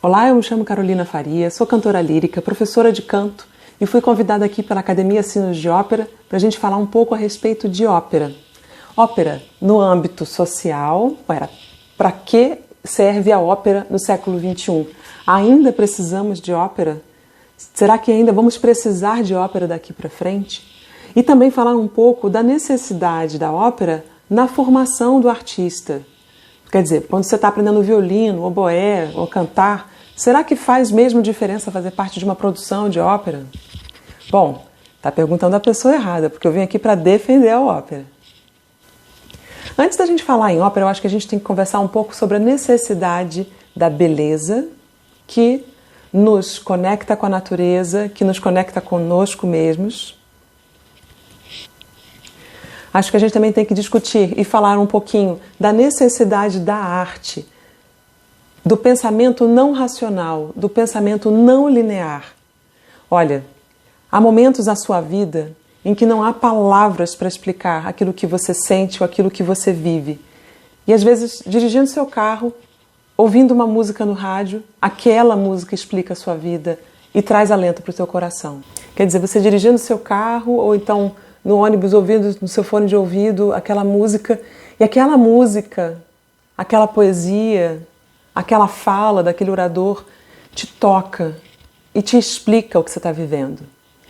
Olá, eu me chamo Carolina Faria, sou cantora lírica, professora de canto e fui convidada aqui pela Academia Sinos de Ópera para a gente falar um pouco a respeito de ópera. Ópera no âmbito social, para que serve a ópera no século XXI? Ainda precisamos de ópera? Será que ainda vamos precisar de ópera daqui para frente? E também falar um pouco da necessidade da ópera na formação do artista. Quer dizer, quando você está aprendendo violino, oboé ou cantar, será que faz mesmo diferença fazer parte de uma produção de ópera? Bom, está perguntando a pessoa errada, porque eu vim aqui para defender a ópera. Antes da gente falar em ópera, eu acho que a gente tem que conversar um pouco sobre a necessidade da beleza que nos conecta com a natureza, que nos conecta conosco mesmos. Acho que a gente também tem que discutir e falar um pouquinho da necessidade da arte, do pensamento não racional, do pensamento não linear. Olha, há momentos na sua vida em que não há palavras para explicar aquilo que você sente ou aquilo que você vive. E às vezes, dirigindo seu carro, ouvindo uma música no rádio, aquela música explica a sua vida e traz alento para o seu coração. Quer dizer, você dirigindo seu carro ou então no ônibus, ouvindo no seu fone de ouvido aquela música, e aquela música, aquela poesia, aquela fala daquele orador te toca e te explica o que você está vivendo.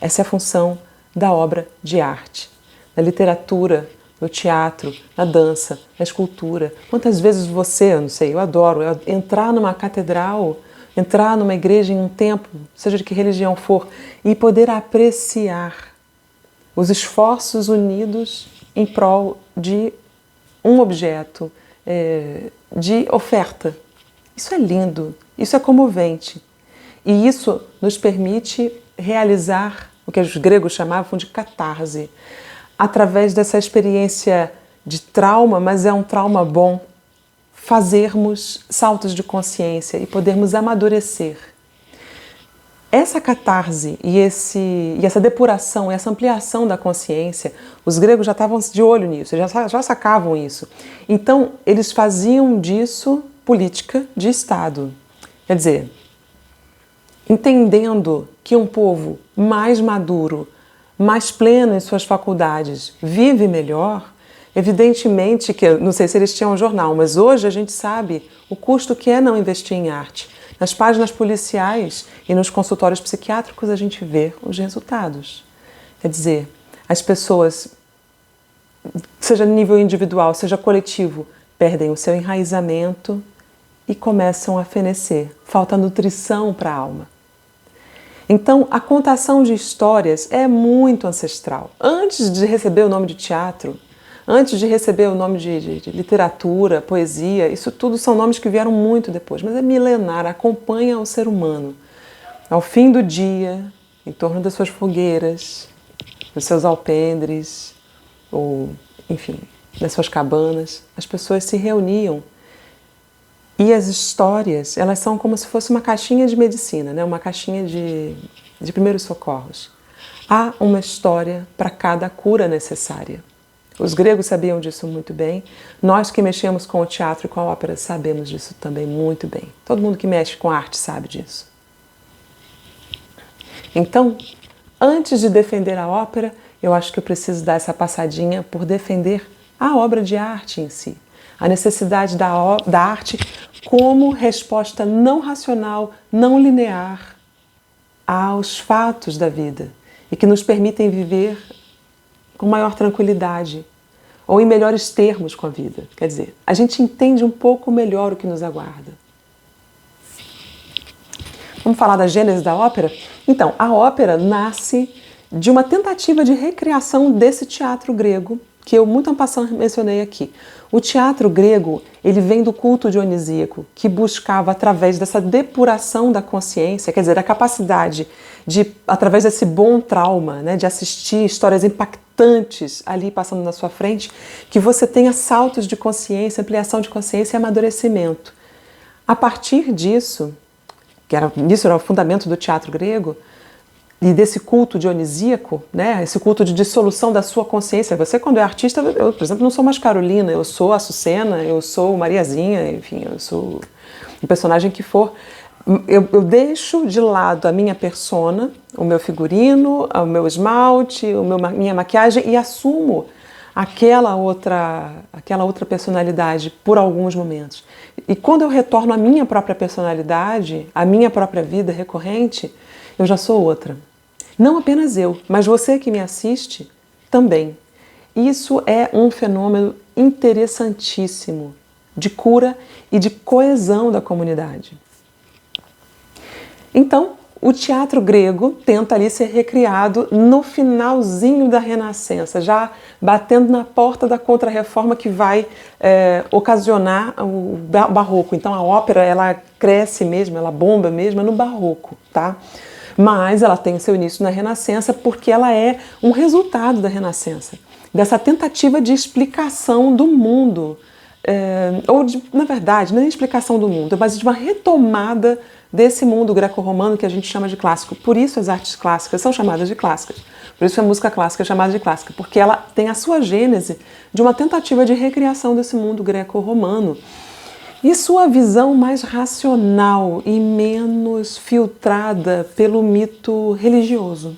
Essa é a função da obra de arte, da literatura, no teatro, na dança, na escultura. Quantas vezes você, eu não sei, eu adoro entrar numa catedral, entrar numa igreja, em um templo, seja de que religião for, e poder apreciar os esforços unidos em prol de um objeto, de oferta. Isso é lindo, isso é comovente. E isso nos permite realizar o que os gregos chamavam de catarse, através dessa experiência de trauma, mas é um trauma bom, fazermos saltos de consciência e podermos amadurecer. Essa catarse e essa depuração, essa ampliação da consciência, os gregos já estavam de olho nisso, já sacavam isso. Então, eles faziam disso política de Estado. Quer dizer, entendendo que um povo mais maduro, mais pleno em suas faculdades, vive melhor, evidentemente que, não sei se eles tinham um jornal, mas hoje a gente sabe o custo que é não investir em arte. Nas páginas policiais e nos consultórios psiquiátricos a gente vê os resultados. Quer dizer, as pessoas, seja nível individual, seja coletivo, perdem o seu enraizamento e começam a fenecer. Falta nutrição para a alma. Então, a contação de histórias é muito ancestral. Antes de receber o nome de teatro, antes de receber o nome de literatura, poesia, isso tudo são nomes que vieram muito depois, mas é milenar, acompanha o ser humano. Ao fim do dia, em torno das suas fogueiras, dos seus alpendres, ou, enfim, das suas cabanas, as pessoas se reuniam. E as histórias, elas são como se fosse uma caixinha de medicina, né? Uma caixinha de primeiros socorros. Há uma história para cada cura necessária. Os gregos sabiam disso muito bem. Nós que mexemos com o teatro e com a ópera sabemos disso também muito bem. Todo mundo que mexe com arte sabe disso. Então, antes de defender a ópera, eu acho que eu preciso dar essa passadinha por defender a obra de arte em si. A necessidade da arte como resposta não racional, não linear aos fatos da vida e que nos permitem viver com maior tranquilidade ou em melhores termos com a vida. Quer dizer, a gente entende um pouco melhor o que nos aguarda. Vamos falar da gênese da ópera? Então, a ópera nasce de uma tentativa de recriação desse teatro grego que eu muito en passant mencionei aqui. O teatro grego, ele vem do culto dionisíaco, que buscava, através dessa depuração da consciência, quer dizer, a capacidade de, através desse bom trauma, né, de assistir histórias impactantes ali passando na sua frente, que você tenha saltos de consciência, ampliação de consciência e amadurecimento. A partir disso, isso era o fundamento do teatro grego, e desse culto dionisíaco, né, esse culto de dissolução da sua consciência. Você, quando é artista, eu, por exemplo, não sou mais Carolina, eu sou a Açucena, eu sou Mariazinha, enfim, eu sou o personagem que for. Eu deixo de lado a minha persona, o meu figurino, o meu esmalte, minha maquiagem e assumo aquela outra personalidade por alguns momentos. E quando eu retorno à minha própria personalidade, à minha própria vida recorrente, eu já sou outra. Não apenas eu, mas você que me assiste também. Isso é um fenômeno interessantíssimo de cura e de coesão da comunidade. Então, o teatro grego tenta ali ser recriado no finalzinho da Renascença, já batendo na porta da Contra-Reforma que vai ocasionar o Barroco. Então a ópera ela cresce mesmo, ela bomba mesmo no Barroco, tá? Mas ela tem o seu início na Renascença porque ela é um resultado da Renascença, dessa tentativa de explicação do mundo, na verdade, não é explicação do mundo, mas de uma retomada desse mundo greco-romano que a gente chama de clássico. Por isso as artes clássicas são chamadas de clássicas. Por isso a música clássica é chamada de clássica, porque ela tem a sua gênese de uma tentativa de recriação desse mundo greco-romano e sua visão mais racional e menos filtrada pelo mito religioso.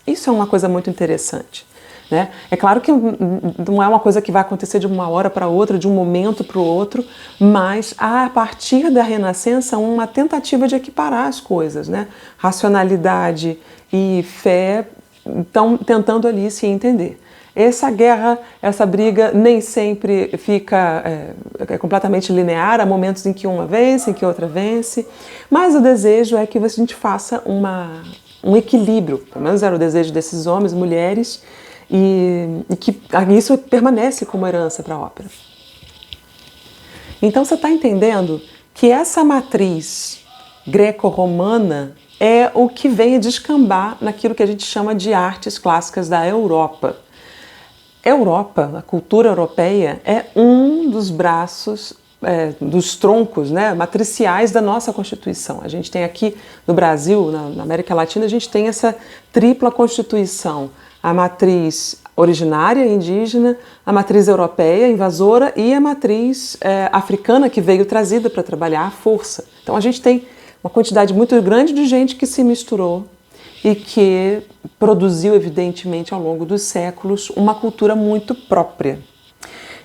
Isso é uma coisa muito interessante. Né? É claro que não é uma coisa que vai acontecer de uma hora para outra, de um momento para o outro, mas a partir da Renascença uma tentativa de equiparar as coisas, né? Racionalidade e fé estão tentando ali se entender. Essa guerra, essa briga nem sempre fica completamente linear, há momentos em que uma vence, em que outra vence, mas o desejo é que a gente faça um equilíbrio, pelo menos era o desejo desses homens, mulheres, e que isso permanece como herança para a ópera. Então você está entendendo que essa matriz greco-romana é o que vem a descambar naquilo que a gente chama de artes clássicas da Europa. Europa, a cultura europeia, é um dos braços, dos troncos, né, matriciais da nossa Constituição. A gente tem aqui no Brasil, na América Latina, a gente tem essa tripla Constituição. A matriz originária, indígena, a matriz europeia, invasora e a matriz africana que veio trazida para trabalhar à força. Então a gente tem uma quantidade muito grande de gente que se misturou e que produziu, evidentemente, ao longo dos séculos, uma cultura muito própria.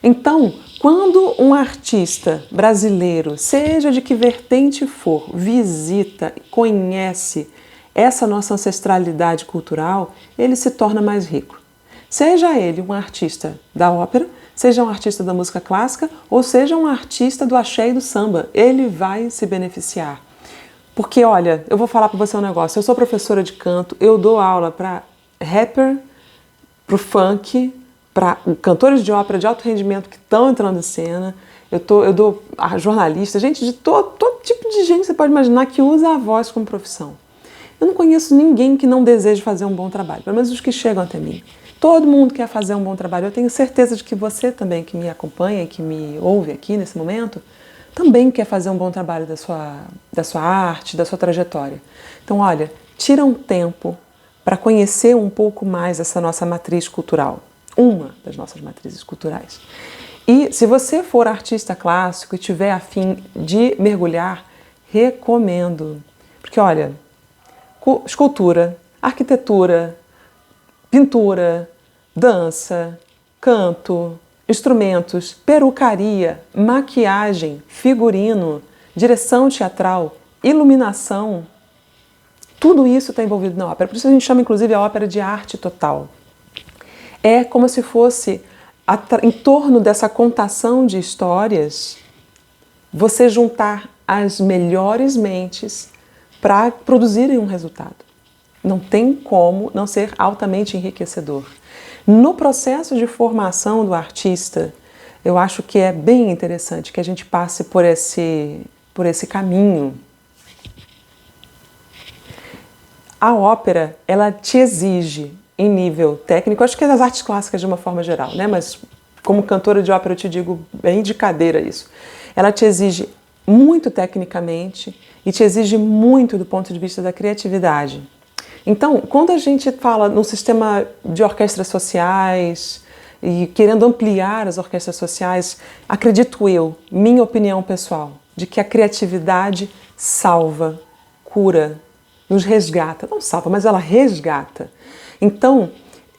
Então, quando um artista brasileiro, seja de que vertente for, visita, conhece essa nossa ancestralidade cultural, ele se torna mais rico. Seja ele um artista da ópera, seja um artista da música clássica, ou seja um artista do axé e do samba, ele vai se beneficiar. Porque, olha, eu vou falar para você um negócio, eu sou professora de canto, eu dou aula para rapper, para o funk, para cantores de ópera de alto rendimento que estão entrando em cena, eu dou a jornalista, gente de todo tipo de gente que você pode imaginar que usa a voz como profissão. Eu não conheço ninguém que não deseje fazer um bom trabalho, pelo menos os que chegam até mim. Todo mundo quer fazer um bom trabalho. Eu tenho certeza de que você também, que me acompanha e que me ouve aqui nesse momento, também quer fazer um bom trabalho da sua arte, da sua trajetória. Então, olha, tira um tempo para conhecer um pouco mais essa nossa matriz cultural, uma das nossas matrizes culturais. E se você for artista clássico e tiver a fim de mergulhar, recomendo. Porque, olha, escultura, arquitetura, pintura, dança, canto, instrumentos, perucaria, maquiagem, figurino, direção teatral, iluminação, tudo isso está envolvido na ópera. Por isso a gente chama inclusive a ópera de arte total. É como se fosse, em torno dessa contação de histórias, você juntar as melhores mentes para produzirem um resultado. Não tem como não ser altamente enriquecedor. No processo de formação do artista, eu acho que é bem interessante que a gente passe por esse caminho. A ópera, ela te exige, em nível técnico, acho que é das artes clássicas de uma forma geral, né? Mas como cantora de ópera eu te digo bem de cadeira isso. Ela te exige muito tecnicamente e te exige muito do ponto de vista da criatividade. Então, quando a gente fala no sistema de orquestras sociais e querendo ampliar as orquestras sociais, acredito eu, minha opinião pessoal, de que a criatividade salva cura, nos resgata, não salva, mas ela resgata. Então,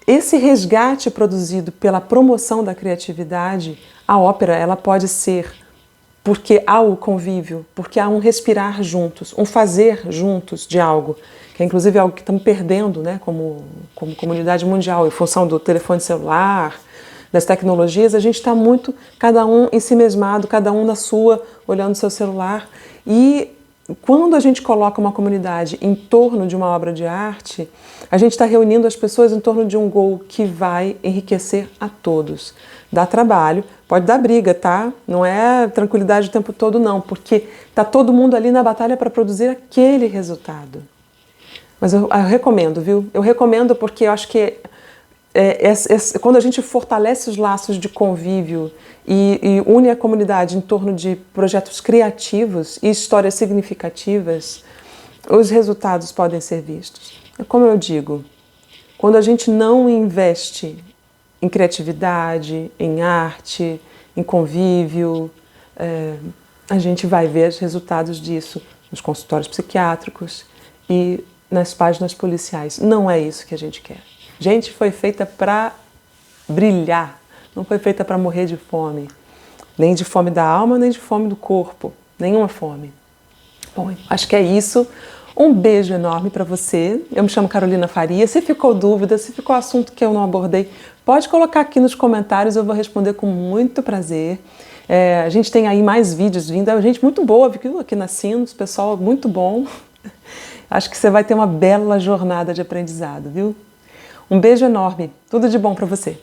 esse resgate produzido pela promoção da criatividade, a ópera ela pode ser porque há o convívio, porque há um respirar juntos, um fazer juntos de algo, que é inclusive algo que estamos perdendo, né, como comunidade mundial, em função do telefone celular, das tecnologias, a gente está muito, cada um em si mesmado, cada um na sua, olhando o seu celular. E quando a gente coloca uma comunidade em torno de uma obra de arte, a gente está reunindo as pessoas em torno de um gol que vai enriquecer a todos. Dá trabalho, pode dar briga, tá? Não é tranquilidade o tempo todo, não, porque tá todo mundo ali na batalha para produzir aquele resultado. Mas eu recomendo, viu? Eu recomendo porque eu acho que quando a gente fortalece os laços de convívio e une a comunidade em torno de projetos criativos e histórias significativas, os resultados podem ser vistos. É como eu digo, quando a gente não investe em criatividade, em arte, em convívio, a gente vai ver os resultados disso nos consultórios psiquiátricos e nas páginas policiais. Não é isso que a gente quer. Gente foi feita para brilhar, não foi feita para morrer de fome. Nem de fome da alma, nem de fome do corpo. Nenhuma fome. Bom, acho que é isso. Um beijo enorme para você. Eu me chamo Carolina Faria. Se ficou dúvida, se ficou assunto que eu não abordei, pode colocar aqui nos comentários, eu vou responder com muito prazer. A gente tem aí mais vídeos vindo, é gente muito boa, viu? Aqui na Sinos, pessoal muito bom. Acho que você vai ter uma bela jornada de aprendizado, viu? Um beijo enorme, tudo de bom para você.